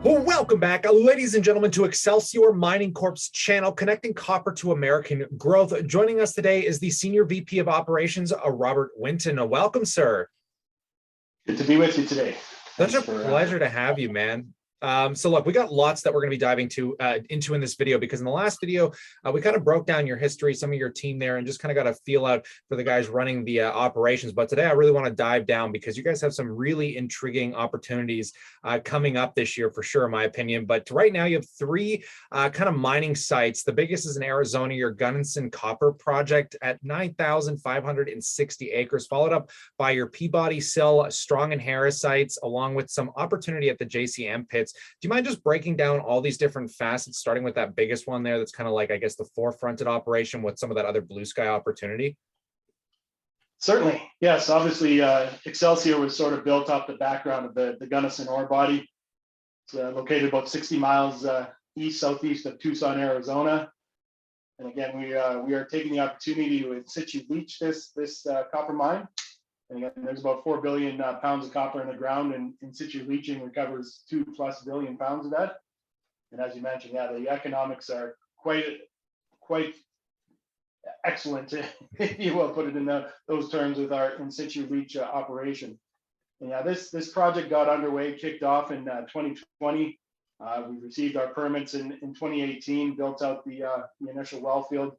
Well, welcome back, ladies and gentlemen, to Excelsior Mining Corp's channel, connecting copper to American growth. Joining us today is the Senior VP of Operations, Robert Winton. Welcome, sir. Good to be with you today. Such a pleasure to have you, man. So look, we got lots that we're going to be diving into in this video, because in the last video, we kind of broke down your history, some of your team there, and just kind of got a feel out for the guys running the operations. But today I really want to dive down, because you guys have some really intriguing opportunities coming up this year for sure, in my opinion. But right now you have three kind of mining sites. The biggest is in Arizona, your Gunnison Copper Project at 9,560 acres, followed up by your Peabody, Sill, Strong and Harris sites, along with some opportunity at the JCM pits. Do you mind just breaking down all these different facets, starting with that biggest one there that's kind of like, I guess, the forefronted operation with some of that other blue sky opportunity? Certainly. Yes, obviously Excelsior was sort of built off the background of the Gunnison ore body. It's located about 60 miles southeast of Tucson, Arizona. And again, we are taking the opportunity to in situ leach this copper mine. And again, there's about 4 billion pounds of copper in the ground, and in situ leaching recovers 2+ billion pounds of that. And as you mentioned, yeah, the economics are quite excellent, if you will put it in those terms, with our in situ leach operation. And yeah, this project got underway, kicked off in 2020. We received our permits in 2018, built out the initial well field,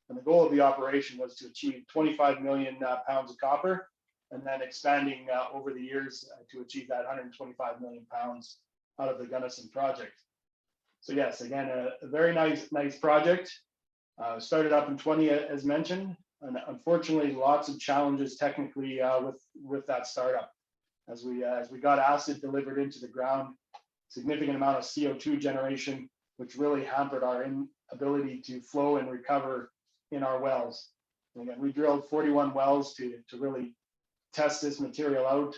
and the goal of the operation was to achieve 25 million pounds of copper, and then expanding over the years to achieve that 125 million pounds out of the Gunnison project. So yes, again, a very nice project. Started up in 20, as mentioned, and unfortunately, lots of challenges technically with that startup. As we got acid delivered into the ground, significant amount of CO2 generation, which really hampered our ability to flow and recover in our wells. And again, we drilled 41 wells to really test this material out.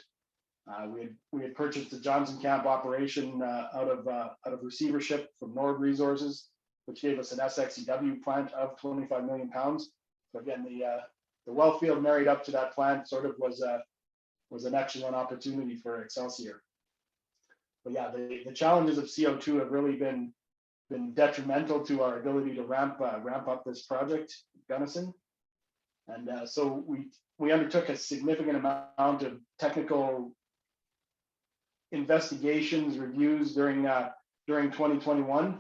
We had purchased the Johnson Camp operation out of receivership from Nord Resources, which gave us an SXEW plant of 25 million pounds. So again, the well field married up to that plant sort of was an excellent opportunity for Excelsior. But yeah, the challenges of CO2 have really been detrimental to our ability to ramp up this project, Gunnison. And so we undertook a significant amount of technical investigations, reviews during 2021,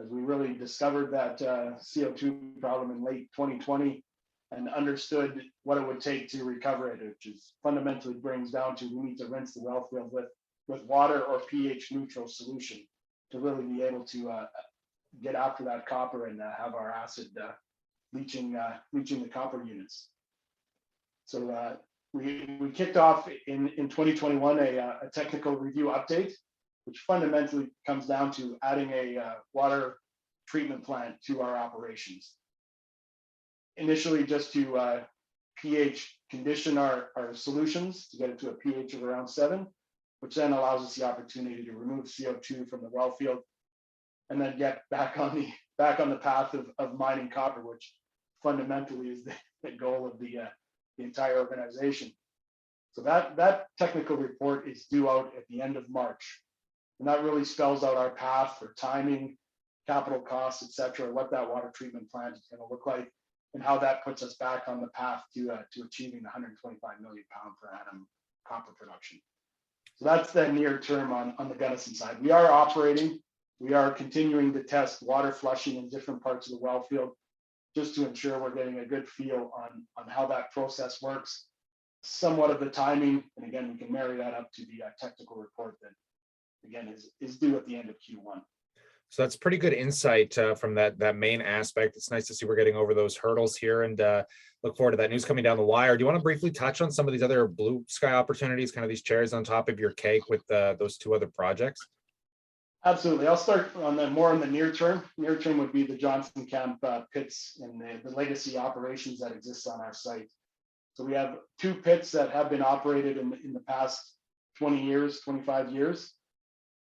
as we really discovered that CO2 problem in late 2020 and understood what it would take to recover it, which is fundamentally brings down to we need to rinse the well field with water or pH neutral solution to really be able to get after that copper and have our acid leaching the copper units. So we kicked off in 2021 a technical review update, which fundamentally comes down to adding a water treatment plant to our operations. Initially, just to pH condition our solutions to get it to a pH of around 7, which then allows us the opportunity to remove CO2 from the well field, and then get back on the path of mining copper, which fundamentally is the goal of the entire organization. So that technical report is due out at the end of March, and that really spells out our path for timing, capital costs, etc., what that water treatment plant is going to look like, and how that puts us back on the path to achieving the 125 million pound per annum copper production. So that's the near term on the Gunnison side. We are operating. We are continuing to test water flushing in different parts of the well field, just to ensure we're getting a good feel on how that process works, somewhat of the timing, and again, we can marry that up to the technical report that, again, is due at the end of Q1. So that's pretty good insight from that main aspect. It's nice to see we're getting over those hurdles here, and look forward to that news coming down the wire. Do you want to briefly touch on some of these other blue sky opportunities, kind of these cherries on top of your cake with those two other projects? Absolutely. I'll start on more on the near term. Near term would be the Johnson Camp pits and the legacy operations that exist on our site. So we have 2 pits that have been operated in the past 20 years, 25 years.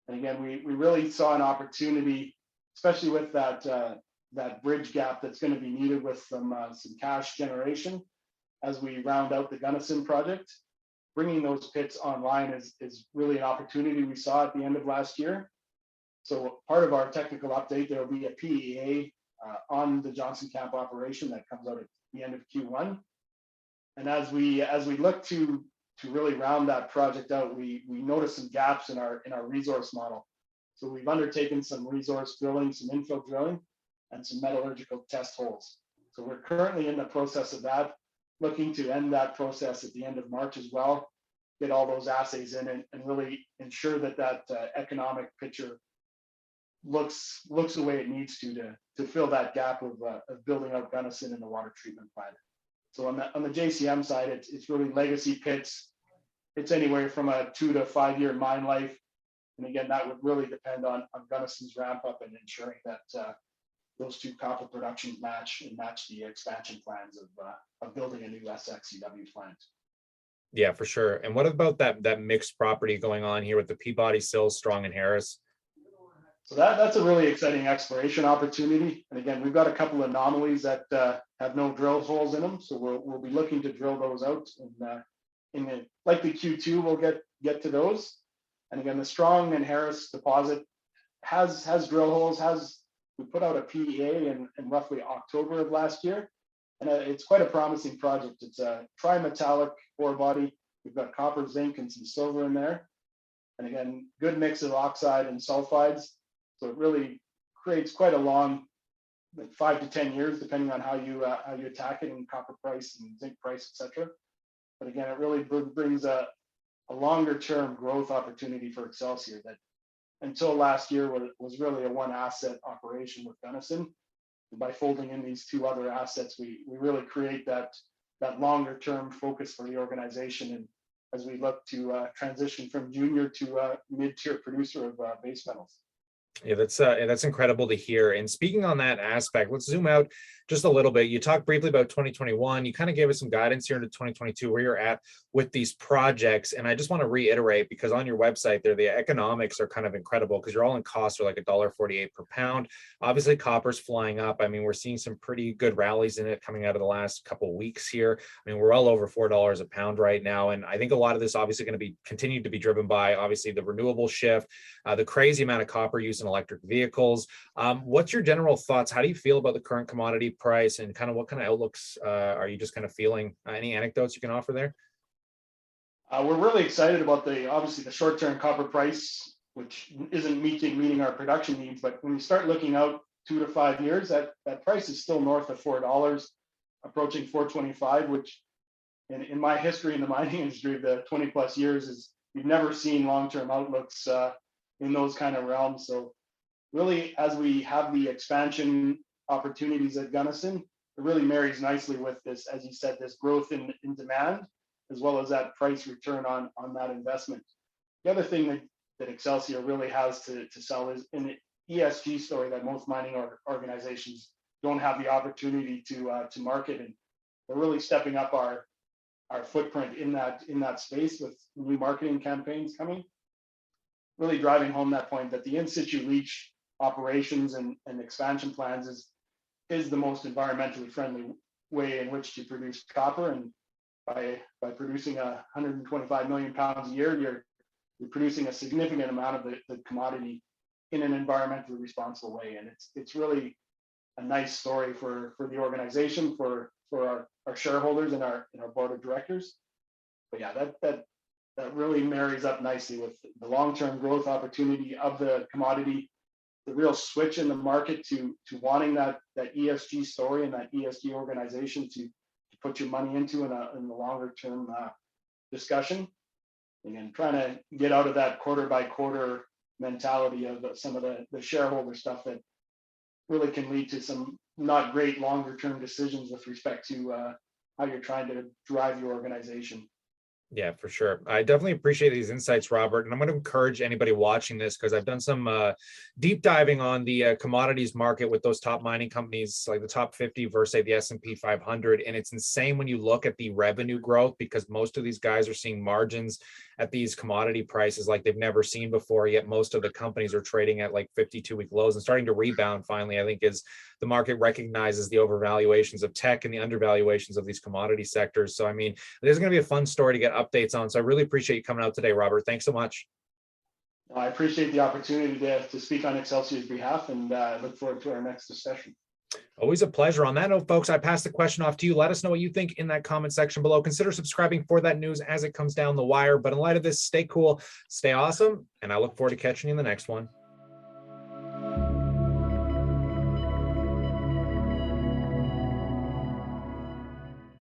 And again, we really saw an opportunity, especially with that bridge gap that's going to be needed with some cash generation as we round out the Gunnison project. Bringing those pits online is really an opportunity we saw at the end of last year. So part of our technical update, there will be a PEA on the Johnson Camp operation that comes out at the end of Q1. And as we look to really round that project out, we noticed some gaps in our resource model. So we've undertaken some resource drilling, some infill drilling, and some metallurgical test holes. So we're currently in the process of that, looking to end that process at the end of March as well, get all those assays in and really ensure that economic picture looks the way it needs to fill that gap of building out Gunnison and the water treatment plant. So on the JCM side, it's really legacy pits. It's anywhere from a 2 to 5 year mine life. And again, that would really depend on Gunnison's ramp up and ensuring that those two copper productions match the expansion plans of building a new SXEW plant. Yeah, for sure. And what about that mixed property going on here with the Peabody, Sills, Strong, and Harris? So that's a really exciting exploration opportunity. And again, we've got a couple of anomalies that have no drill holes in them. So we'll be looking to drill those out in the likely Q2. We'll get to those. And again, the Strong and Harris deposit has drill holes. We put out a PEA in roughly October of last year, and it's quite a promising project. It's a trimetallic ore body. We've got copper, zinc, and some silver in there. And again, good mix of oxide and sulfides. So it really creates quite a long, like 5 to 10 years, depending on how you attack it in copper price and zinc price, etc. But again, it really brings a longer term growth opportunity for Excelsior that until last year was really a one asset operation with Gunnison. And by folding in these two other assets, we really create that longer term focus for the organization. And as we look to transition from junior to mid-tier producer of base metals. Yeah, that's incredible to hear. And speaking on that aspect, let's zoom out just a little bit. You talked briefly about 2021. You kind of gave us some guidance here into 2022, where you're at with these projects. And I just want to reiterate, because on your website there, the economics are kind of incredible, because your all-in costs are like $1.48 per pound. Obviously, copper's flying up. I mean, we're seeing some pretty good rallies in it coming out of the last couple of weeks here. I mean, we're well over $4 a pound right now. And I think a lot of this obviously going to be continued to be driven by obviously the renewable shift, the crazy amount of copper use in electric vehicles. What's your general thoughts? How do you feel about the current commodity price, and kind of what kind of outlooks are you just kind of feeling? Any anecdotes you can offer there? We're really excited about obviously the short-term copper price, which isn't meeting our production needs. But when you start looking out 2 to 5 years, that price is still north of $4, approaching $4.25, which in my history in the mining industry of the 20 plus years is you've never seen long-term outlooks in those kind of realms. So really, as we have the expansion opportunities at Gunnison, it really marries nicely with this, as you said, this growth in demand, as well as that price return on that investment. The other thing that Excelsior really has to sell is an ESG story that most mining organizations don't have the opportunity to market, and we're really stepping up our footprint in that space with new marketing campaigns coming, really driving home that point that the in-situ leach operations and expansion plans is the most environmentally friendly way in which to produce copper. And by producing 125 million pounds a year, you're producing a significant amount of the commodity in an environmentally responsible way. And it's really a nice story for the organization, for our shareholders and our board of directors. But yeah, that really marries up nicely with the long-term growth opportunity of the commodity, the real switch in the market to wanting that ESG story and that ESG organization to put your money into in the longer term discussion. Again, trying to get out of that quarter by quarter mentality of some of the shareholder stuff that really can lead to some not great longer term decisions with respect to how you're trying to drive your organization. Yeah, for sure. I definitely appreciate these insights, Robert. And I'm going to encourage anybody watching this, because I've done some deep diving on the commodities market with those top mining companies, like the top 50 versus say the S&P 500. And it's insane when you look at the revenue growth, because most of these guys are seeing margins at these commodity prices like they've never seen before. Yet most of the companies are trading at like 52-week lows and starting to rebound finally, I think, as the market recognizes the overvaluations of tech and the undervaluations of these commodity sectors. So, I mean, there's going to be a fun story to get updates on. So I really appreciate you coming out today, Robert. Thanks so much. I appreciate the opportunity to speak on Excelsior's behalf, and look forward to our next discussion. Always a pleasure. On that note, folks, I pass the question off to you. Let us know what you think in that comment section below. Consider subscribing for that news as it comes down the wire. But in light of this, stay cool, stay awesome, and I look forward to catching you in the next one.